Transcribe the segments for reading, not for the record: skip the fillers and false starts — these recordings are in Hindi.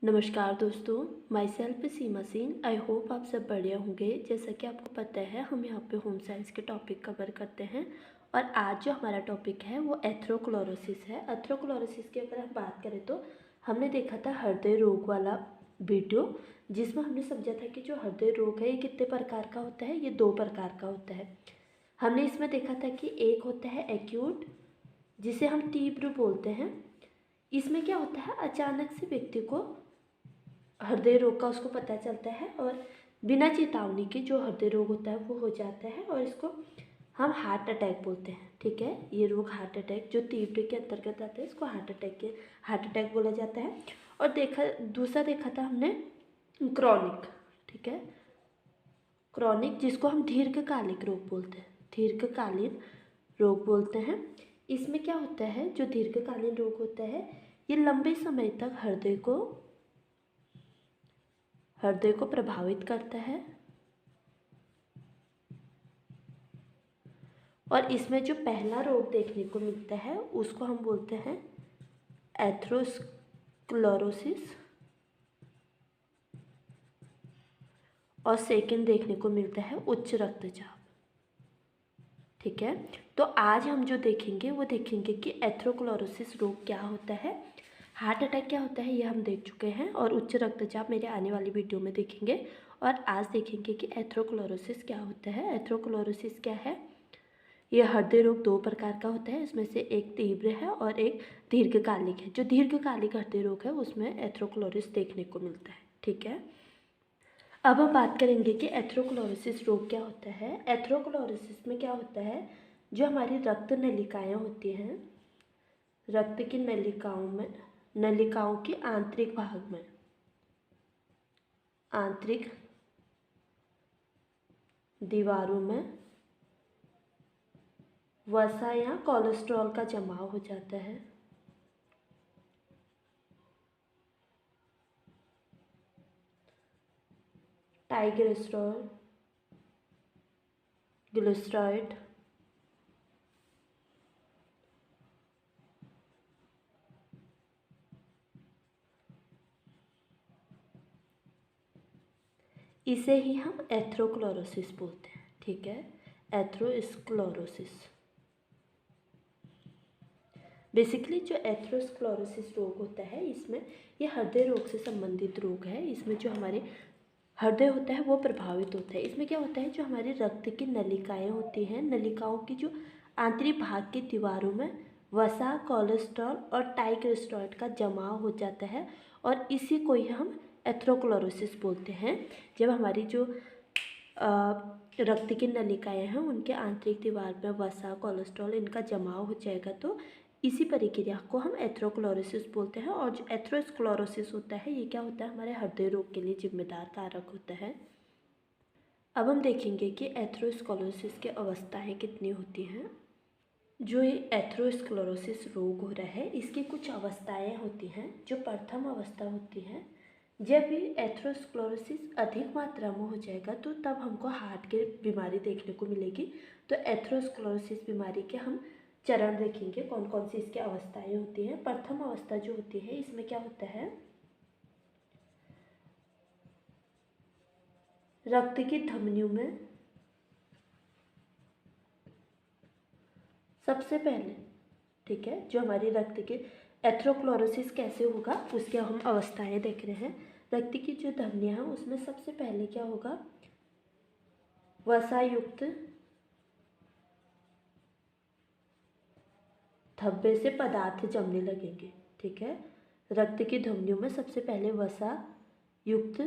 नमस्कार दोस्तों, my self Seema Singh. I hope आप सब बढ़िया होंगे। जैसा कि आपको पता है, हम यहाँ पे होम साइंस के टॉपिक कवर करते हैं और आज जो हमारा टॉपिक है वो एथ्रोक्लोरोसिस है। एथ्रोक्लोरोसिस की अगर हम बात करें तो हमने देखा था हृदय रोग वाला वीडियो, जिसमें हमने समझा था कि जो हृदय रोग है ये कितने प्रकार का होता है। ये 2 प्रकार का होता है। हमने इसमें देखा था कि एक होता है एक्यूट, जिसे हम तीव्र बोलते हैं। इसमें क्या होता है, अचानक से व्यक्ति को हृदय रोग का उसको पता चलता है और बिना चेतावनी के जो हृदय रोग होता है वो हो जाता है और इसको हम हार्ट अटैक बोलते हैं। ठीक है, ये रोग हार्ट अटैक जो तीव्र के अंतर्गत आता है इसको हार्ट अटैक बोला जाता है। और दूसरा देखा था हमने क्रॉनिक। ठीक है, क्रॉनिक जिसको हम दीर्घकालिक रोग बोलते हैं, दीर्घकालीन रोग बोलते हैं। इसमें क्या होता है, जो दीर्घकालीन रोग होता है ये लंबे समय तक हृदय को प्रभावित करता है और इसमें जो पहला रोग देखने को मिलता है उसको हम बोलते हैं एथ्रोस्क्लेरोसिस और सेकंड देखने को मिलता है उच्च रक्तचाप। ठीक है, तो आज हम जो देखेंगे वो देखेंगे कि एथ्रोक्लोरोसिस रोग क्या होता है, हार्ट अटैक क्या होता है ये हम देख चुके हैं और उच्च रक्तचाप मेरे आने वाली वीडियो में देखेंगे। और आज देखेंगे कि एथ्रोक्लोरोसिस क्या होता है। एथ्रोक्लोरोसिस क्या है, ये हृदय रोग 2 प्रकार का होता है। इसमें से एक तीव्र है और एक दीर्घकालिक है। जो दीर्घकालिक हृदय रोग है उसमें एथ्रोक्लोरोसिस देखने को मिलता है। ठीक है, अब हम बात करेंगे कि एथ्रोक्लोरोसिस रोग क्या होता है। एथ्रोक्लोरोसिस में क्या होता है, जो हमारी रक्त नलिकाएं होती हैं, रक्त की नलिकाओं के आंतरिक भाग में, आंतरिक दीवारों में वसा या कोलेस्ट्रॉल का जमाव हो जाता है। ट्राइग्लिसरॉल, ग्लिसराइड, इसे ही हम एथ्रोक्लोरोसिस बोलते हैं। ठीक है, एथ्रोस्क्लेरोसिस। बेसिकली जो एथ्रोस्क्लेरोसिस रोग होता है इसमें ये हृदय रोग से संबंधित रोग है। इसमें जो हमारे हृदय होता है वो प्रभावित होता है। इसमें क्या होता है, जो हमारे रक्त की नलिकाएं होती हैं, नलिकाओं की जो आंतरिक भाग की दीवारों में वसा, कोलेस्ट्रॉल और ट्राइग्लिसराइड का जमाव हो जाता है और इसी को ही हम एथ्रोक्लोरोसिस बोलते हैं। जब हमारी जो रक्त की नलिकाएं हैं उनके आंतरिक दीवार में वसा, कोलेस्ट्रॉल इनका जमाव हो जाएगा तो इसी प्रक्रिया को हम एथ्रोक्लोरोसिस बोलते हैं। और जो एथ्रोस्क्लेरोसिस होता है ये क्या होता है, हमारे हृदय रोग के लिए जिम्मेदार कारक होता है। अब हम देखेंगे कि एथ्रोस्क्लेरोसिस की अवस्थाएं कितनी होती हैं। जो ये एथ्रोस्क्लेरोसिस रोग हो रहा है इसकी कुछ अवस्थाएं होती हैं। जो प्रथम अवस्था होती है, जब ये एथ्रोस्क्लेरोसिस अधिक मात्रा में हो जाएगा तो तब हमको हार्ट की बीमारी देखने को मिलेगी। तो एथ्रोस्क्लेरोसिस बीमारी के हम चरण देखेंगे, कौन कौन सी इसकी अवस्थाएं होती हैं। प्रथम अवस्था जो होती है इसमें क्या होता है, रक्त की धमनियों में सबसे पहले, ठीक है, जो हमारी रक्त के एथ्रोक्लोरोसिस कैसे होगा उसके हम अवस्थाएं देख रहे हैं। रक्त की जो धमनियाँ हैं उसमें सबसे पहले क्या होगा, वसायुक्त धब्बे से पदार्थ जमने लगेंगे। ठीक है, रक्त की धमनियों में सबसे पहले वसा युक्त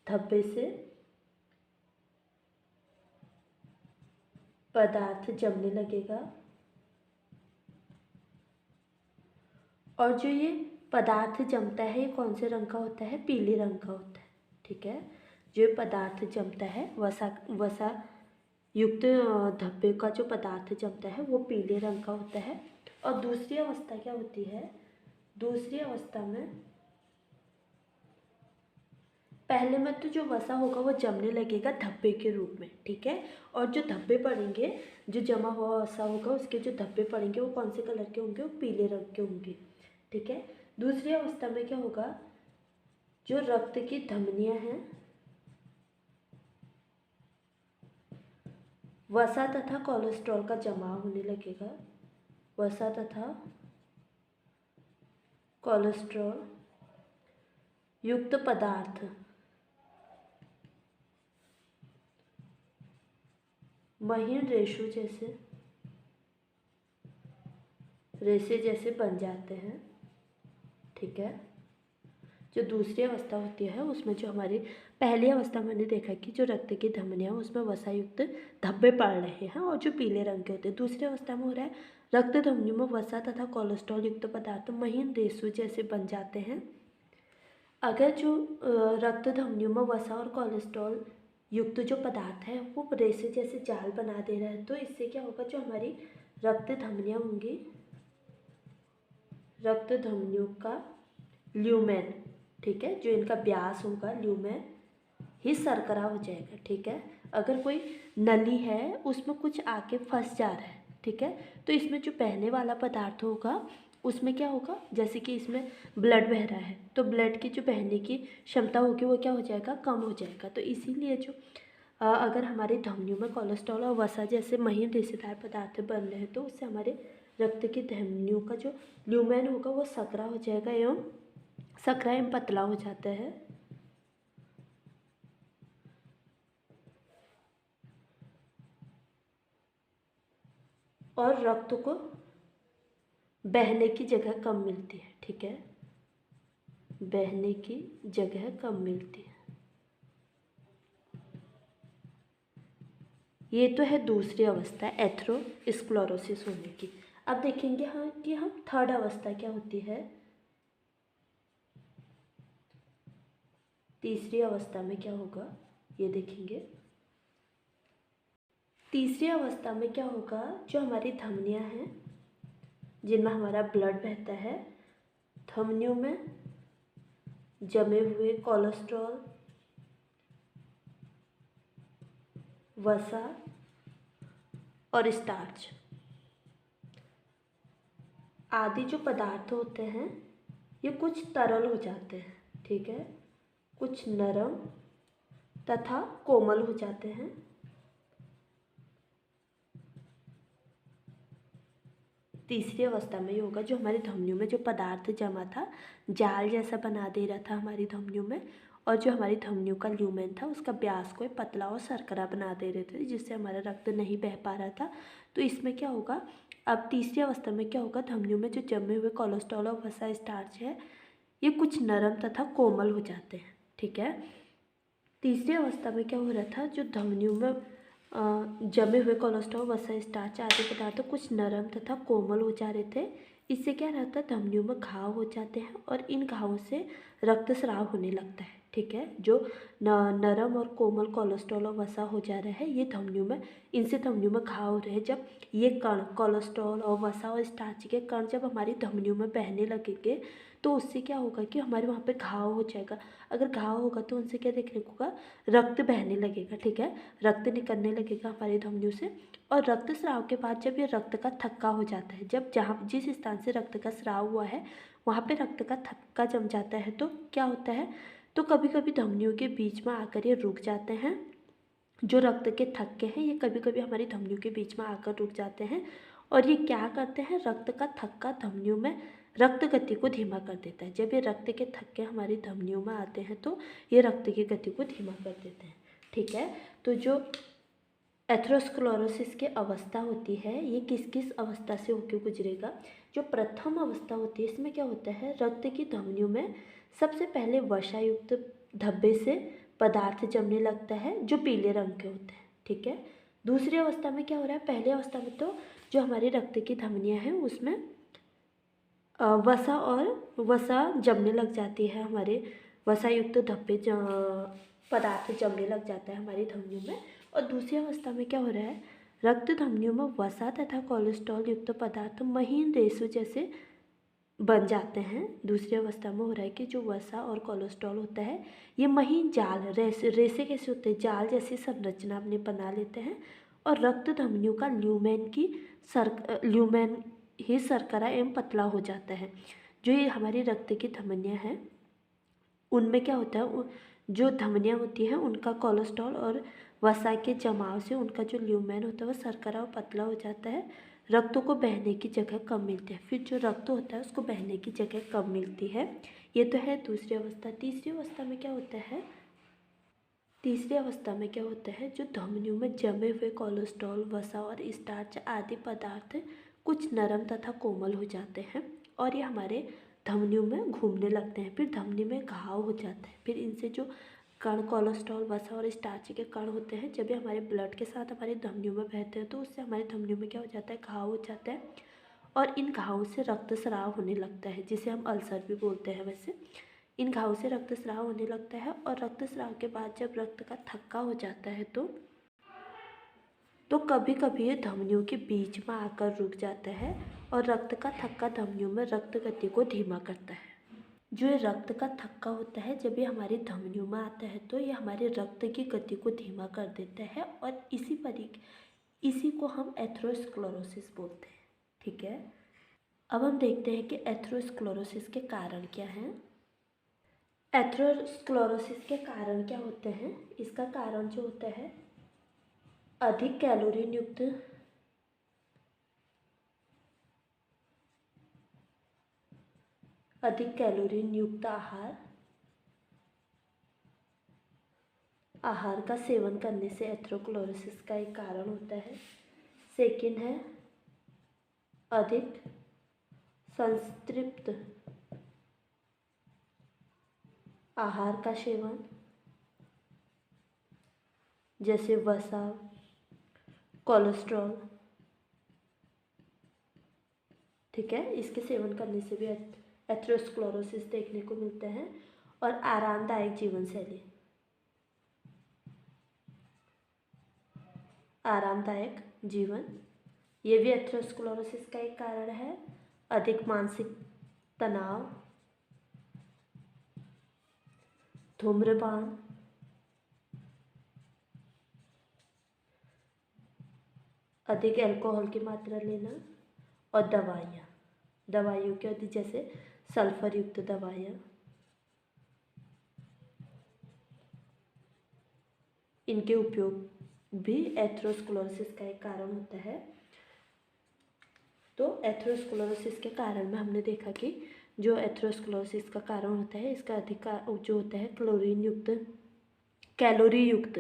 धब्बे से पदार्थ जमने लगेगा और जो ये पदार्थ जमता है ये कौन से रंग का होता है, पीले रंग का होता है। ठीक है, जो पदार्थ जमता है वसा युक्त धब्बे का जो पदार्थ जमता है वो पीले रंग का होता है। और दूसरी अवस्था क्या होती है, दूसरी अवस्था में पहले में तो जो वसा होगा वो जमने लगेगा धब्बे के रूप में। ठीक है, और जो धब्बे पड़ेंगे, जो जमा हुआ वसा होगा उसके जो धब्बे पड़ेंगे वो कौन से कलर के होंगे, वो पीले रंग के होंगे। ठीक है, दूसरी अवस्था में क्या होगा, जो रक्त की धमनियां हैं वसा तथा कोलेस्ट्रॉल का जमाव होने लगेगा। वसा तथा कोलेस्ट्रॉल युक्त पदार्थ महीन रेशे जैसे बन जाते हैं। ठीक है। जो दूसरी अवस्था होती है उसमें जो हमारी पहली अवस्था मैंने देखा कि जो रक्त की धमनियाँ उसमें वसा युक्त धब्बे पड़ रहे हैं और जो पीले रंग के होते हैं। दूसरी अवस्था में हो रहा है रक्त धमनियों में वसा तथा कोलेस्ट्रॉल युक्त पदार्थ महीन रेशे जैसे बन जाते हैं। अगर जो रक्त धमनियों में वसा और कोलेस्ट्रॉल युक्त जो पदार्थ है वो रेशे जैसे जाल बना दे रहा है तो इससे क्या होगा, जो हमारी रक्त धमनियाँ होंगी, रक्त धमनियों का ल्यूमेन, ठीक है, जो इनका व्यास होगा ल्यूमेन ही सरकरा हो जाएगा। ठीक है। अगर कोई नली है उसमें कुछ आके फंस जा रहा है, ठीक है, तो इसमें जो बहने वाला पदार्थ होगा उसमें क्या होगा, जैसे कि इसमें ब्लड बह रहा है तो ब्लड की जो बहने की क्षमता होगी वो क्या हो जाएगा, कम हो जाएगा। तो इसीलिए जो अगर हमारी धमनियों में कोलेस्ट्रॉल और वसा जैसे महीन रेशेदार पदार्थ बन रहे हैं तो उससे हमारे रक्त की धमनियों का जो ल्यूमेन होगा वो सकरा हो जाएगा एवं सकरा एवं पतला हो जाता है। और रक्त को बहने की जगह कम मिलती है। ठीक है, बहने की जगह कम मिलती है। ये तो है दूसरी अवस्था एथेरोस्क्लेरोसिस होने की। अब देखेंगे हाँ कि हम थर्ड अवस्था क्या होती है। तीसरी अवस्था में क्या होगा ये देखेंगे। तीसरी अवस्था में क्या होगा, जो हमारी धमनियां हैं जिनमें हमारा ब्लड बहता है, धमनियों में जमे हुए कोलेस्ट्रॉल, वसा और स्टार्च आदि जो पदार्थ होते हैं ये कुछ तरल हो जाते हैं। ठीक है, कुछ नरम तथा कोमल हो जाते हैं। तीसरी अवस्था में ये होगा, जो हमारी धमनियों में जो पदार्थ जमा था जाल जैसा बना दे रहा था हमारी धमनियों में, और जो हमारी धमनियों का ल्यूमेन था उसका व्यास को पतला और सरकरा बना दे रहे थे जिससे हमारा रक्त नहीं बह पा रहा था। तो इसमें क्या होगा, अब तीसरी अवस्था में क्या होगा, धमनियों में जो जमे हुए कोलेस्ट्रॉल और वसा स्टार्च है ये कुछ नरम तथा कोमल हो जाते हैं। ठीक है। तीसरी अवस्था में क्या हो रहा था, जो धमनियों में जमे हुए कोलेस्ट्रॉल वसा स्टार्च आदि पदार्थ कुछ नरम तथा कोमल हो जा रहे थे। इससे क्या रहता है, धमनियों में घाव हो जाते हैं और इन घावों से रक्तस्राव होने लगता है। ठीक है, जो नरम और कोमल कोलेस्ट्रॉल और वसा हो जा रहा है ये धमनियों में, इनसे धमनियों में घाव हो रहे हैं। जब ये कण कोलेस्ट्रॉल और वसा और स्टार्च के कण जब हमारी धमनियों में बहने लगेंगे तो उससे क्या होगा कि हमारे वहाँ पे घाव हो जाएगा। अगर घाव होगा तो उनसे क्या देखने को होगा, रक्त बहने लगेगा। ठीक है, रक्त निकलने लगेगा हमारी धमनियों से। और रक्त स्राव के बाद जब ये रक्त का थक्का हो जाता है, जब जहाँ जिस स्थान से रक्त का स्राव हुआ है वहाँ पे रक्त का थक्का जम जाता है तो क्या होता है, तो कभी कभी धमनियों के बीच में आकर ये रुक जाते हैं। जो रक्त के थक्के हैं ये कभी कभी हमारी धमनियों के बीच में आकर रुक जाते हैं और ये क्या करते हैं, रक्त का थक्का धमनियों में रक्त गति को धीमा कर देता है। जब ये रक्त के थक्के हमारी धमनियों में आते हैं तो ये रक्त की गति को धीमा कर देते हैं। ठीक है, तो जो एथेरोस्क्लेरोसिस की अवस्था होती है ये किस किस अवस्था से होकर गुजरेगा। जो प्रथम अवस्था होती है इसमें क्या होता है, रक्त की धमनियों में सबसे पहले वसायुक्त धब्बे से पदार्थ जमने लगता है जो पीले रंग के होते हैं। ठीक है, दूसरी अवस्था में क्या हो रहा है, पहले अवस्था में तो जो हमारी रक्त की धमनियाँ हैं उसमें वसा जमने लग जाती है, हमारे वसायुक्त धब्बे पदार्थ जमने लग जाता है हमारी धमनियों में। और दूसरी अवस्था में क्या हो रहा है, रक्त धमनियों में वसा तथा कोलेस्ट्रॉल युक्त पदार्थ महीन रेशों जैसे बन जाते हैं। दूसरी अवस्था में हो रहा है कि जो वसा और कोलेस्ट्रॉल होता है ये महीन जाल रेसे कैसे होते हैं, जाल जैसी संरचना अपने बना लेते हैं और रक्त धमनियों का ल्यूमेन ही सरकरा एवं पतला हो जाता है। जो ये हमारी रक्त की धमनियाँ हैं उनमें क्या होता है, जो धमनियाँ होती हैं उनका कोलेस्ट्रॉल और वसा के जमाव से उनका जो ल्यूमेन होता है वो सरकरा और पतला हो जाता है। रक्त को बहने की जगह कम मिलती है। फिर जो रक्त होता है उसको बहने की जगह कम मिलती है। ये तो है दूसरी अवस्था। तीसरी अवस्था में क्या होता है, तीसरी अवस्था में क्या होता है, जो धमनियों में जमे हुए कोलेस्ट्रॉल, वसा और स्टार्च आदि पदार्थ कुछ नरम तथा कोमल हो जाते हैं और ये हमारे धमनियों में घूमने लगते हैं। फिर धमनी में घाव हो जाता है। फिर इनसे जो कण कोलेस्ट्रॉल, वसा और स्टार्च के कण होते हैं, जब ये हमारे ब्लड के साथ हमारी धमनियों में बहते हैं तो उससे हमारी धमनियों में क्या हो जाता है, घाव हो जाता है और इन घावों से रक्तस्राव होने लगता है, जिसे हम अल्सर भी बोलते हैं। वैसे इन घावों से रक्तस्राव होने लगता है और रक्तस्राव के बाद जब रक्त का थक्का हो जाता है तो कभी कभी ये धमनियों के बीच में आकर रुक जाता है और रक्त का थक्का धमनियों में रक्त गति को धीमा करता है। जो ये रक्त का थक्का होता है, जब ये हमारी धमनियों में आता है तो ये हमारे रक्त की गति को धीमा कर देता है और इसी को हम एथेरोस्क्लेरोसिस बोलते हैं। ठीक है, अब हम देखते हैं कि एथेरोस्क्लेरोसिस के कारण क्या हैं। एथेरोस्क्लेरोसिस के कारण क्या होते हैं, इसका कारण जो होता है अधिक कैलोरीन युक्त आहार का सेवन करने से एथेरोस्क्लेरोसिस का एक कारण होता है। सेकंड है अधिक संतृप्त आहार का सेवन, जैसे वसा, कोलेस्ट्रॉल। ठीक है, इसके सेवन करने से भी एथेरोस्क्लेरोसिस देखने को मिलते हैं। और आरामदायक जीवन शैली, आरामदायक जीवन, ये भी एथेरोस्क्लेरोसिस का एक कारण है। अधिक मानसिक तनाव, धूम्रपान, अधिक अल्कोहल की मात्रा लेना और दवाइयों के अधिक, जैसे सल्फर युक्त दवाइयाँ, इनके उपयोग भी एथेरोस्क्लेरोसिस का एक कारण होता है। तो एथेरोस्क्लेरोसिस के कारण में हमने देखा कि जो एथेरोस्क्लेरोसिस का कारण होता है, इसका अधिक जो होता है कैलोरी युक्त,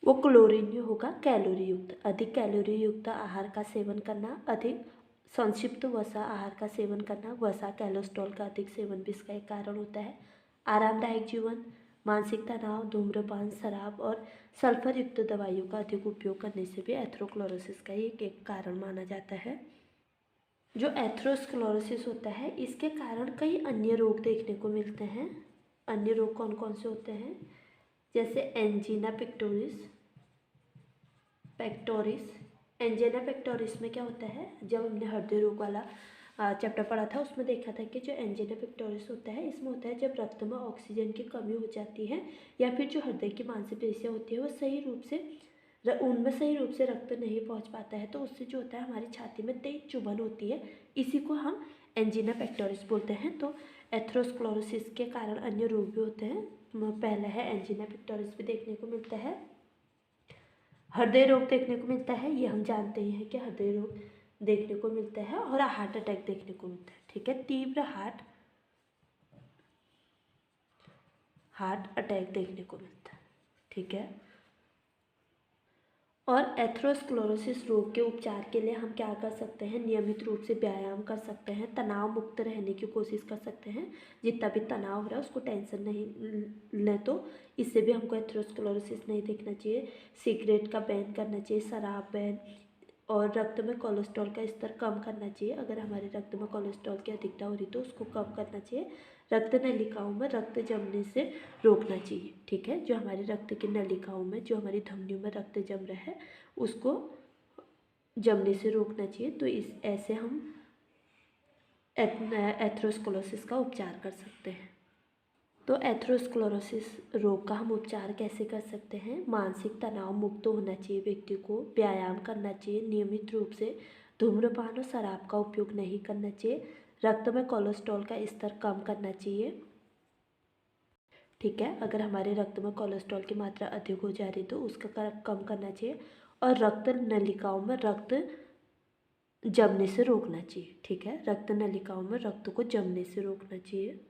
वो क्लोरीन नहीं होगा, कैलोरी युक्त। अधिक कैलोरी युक्त आहार का सेवन करना, अधिक संक्षिप्त वसा आहार का सेवन करना, वसा कोलेस्ट्रॉल का अधिक सेवन भी इसका एक कारण होता है। आरामदायक जीवन, मानसिक तनाव, धूम्रपान, शराब और सल्फर युक्त दवाइयों का अधिक उपयोग करने से भी एथेरोस्क्लेरोसिस का एक कारण माना जाता है। जो एथेरोस्क्लेरोसिस होता है, इसके कारण कई अन्य रोग देखने को मिलते हैं। अन्य रोग कौन कौन से होते हैं, जैसे एंजीना पेक्टोरिस में क्या होता है, जब हमने हृदय रोग वाला चैप्टर पढ़ा था उसमें देखा था कि जो एंजीना पेक्टोरिस होता है, इसमें होता है जब रक्त में ऑक्सीजन की कमी हो जाती है या फिर जो हृदय की मांसपेशियाँ होती है वो उनमें सही रूप से रक्त नहीं पहुंच पाता है, तो उससे जो होता है हमारी छाती में तेज चुभन होती है। इसी को हम एंजीना पेक्टोरिस बोलते हैं। तो एथेरोस्क्लेरोसिस के कारण अन्य रोग भी होते हैं। पहला है एंजीना पेक्टोरिस भी देखने को मिलता है। हृदय रोग देखने को मिलता है, ये हम जानते ही हैं कि हृदय रोग देखने को मिलता है और हार्ट अटैक देखने को मिलता है। ठीक है, तीव्र हार्ट अटैक देखने को मिलता है। ठीक है, और एथेरोस्क्लेरोसिस रोग के उपचार के लिए हम क्या कर सकते हैं, नियमित रूप से व्यायाम कर सकते हैं, तनाव मुक्त रहने की कोशिश कर सकते हैं। जितना भी तनाव हो रहा है उसको टेंशन नहीं लें, तो इससे भी हमको एथेरोस्क्लेरोसिस नहीं देखना चाहिए। सिगरेट का बैन करना चाहिए, शराब बैन, और रक्त में कोलेस्ट्रॉल का स्तर कम करना चाहिए। अगर हमारे रक्त में कोलेस्ट्रॉल की अधिकता हो रही तो उसको कम करना चाहिए। रक्त नलिकाओं में रक्त जमने से रोकना चाहिए। ठीक है, जो हमारे रक्त की नलिकाओं में, जो हमारी धमनियों में रक्त जम रहा है उसको जमने से रोकना चाहिए। तो ऐसे हम एथेरोस्क्लेरोसिस का उपचार कर सकते हैं। तो एथेरोस्क्लेरोसिस रोग का हम उपचार कैसे कर सकते हैं, मानसिक तनाव मुक्त होना चाहिए व्यक्ति को, व्यायाम करना चाहिए, नियमित रूप से धूम्रपान और शराब का उपयोग नहीं करना चाहिए, रक्त में कोलेस्ट्रॉल का स्तर कम करना चाहिए, ठीक है। अगर हमारे रक्त में कोलेस्ट्रॉल की मात्रा अधिक हो जा रही है तो उसका कम करना चाहिए और रक्त नलिकाओं में रक्त जमने से रोकना चाहिए। ठीक है, रक्त नलिकाओं में रक्त को जमने से रोकना चाहिए।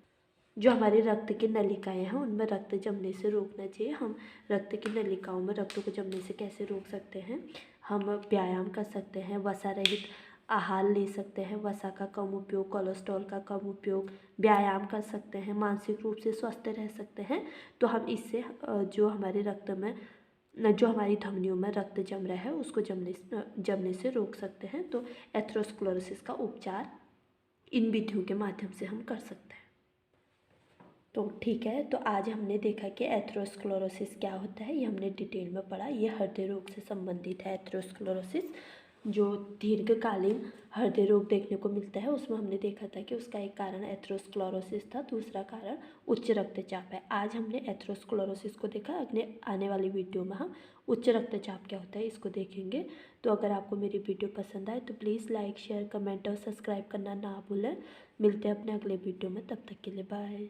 जो हमारी रक्त की नलिकाएं हैं उनमें रक्त जमने से रोकना चाहिए। हम रक्त की नलिकाओं में रक्त को जमने से कैसे रोक सकते हैं? हम व्यायाम कर सकते हैं, वसा रहित आहार ले सकते हैं, वसा का कम उपयोग, कोलेस्ट्रॉल का कम उपयोग, व्यायाम कर सकते हैं, मानसिक रूप से स्वस्थ रह सकते हैं। तो हम इससे जो हमारे रक्त में जो हमारी धमनियों में रक्त जम रहा है उसको जमने से रोक सकते हैं। तो एथेरोस्क्लेरोसिस का उपचार इन विधियों के माध्यम से हम कर सकते हैं। तो ठीक है, तो आज हमने देखा कि एथेरोस्क्लेरोसिस क्या होता है, ये हमने डिटेल में पढ़ा। ये हृदय रोग से संबंधित है। एथेरोस्क्लेरोसिस जो दीर्घकालीन हृदय रोग देखने को मिलता है उसमें हमने देखा था कि उसका एक कारण एथेरोस्क्लेरोसिस था, दूसरा कारण उच्च रक्तचाप है। आज हमने एथेरोस्क्लेरोसिस को देखा। अगले आने वाली वीडियो में हम उच्च रक्तचाप क्या होता है इसको देखेंगे। तो अगर आपको मेरी वीडियो पसंद आए तो प्लीज़ लाइक, शेयर, कमेंट और सब्सक्राइब करना ना भूलें। मिलते हैं अपने अगले वीडियो में, तब तक के लिए बाय।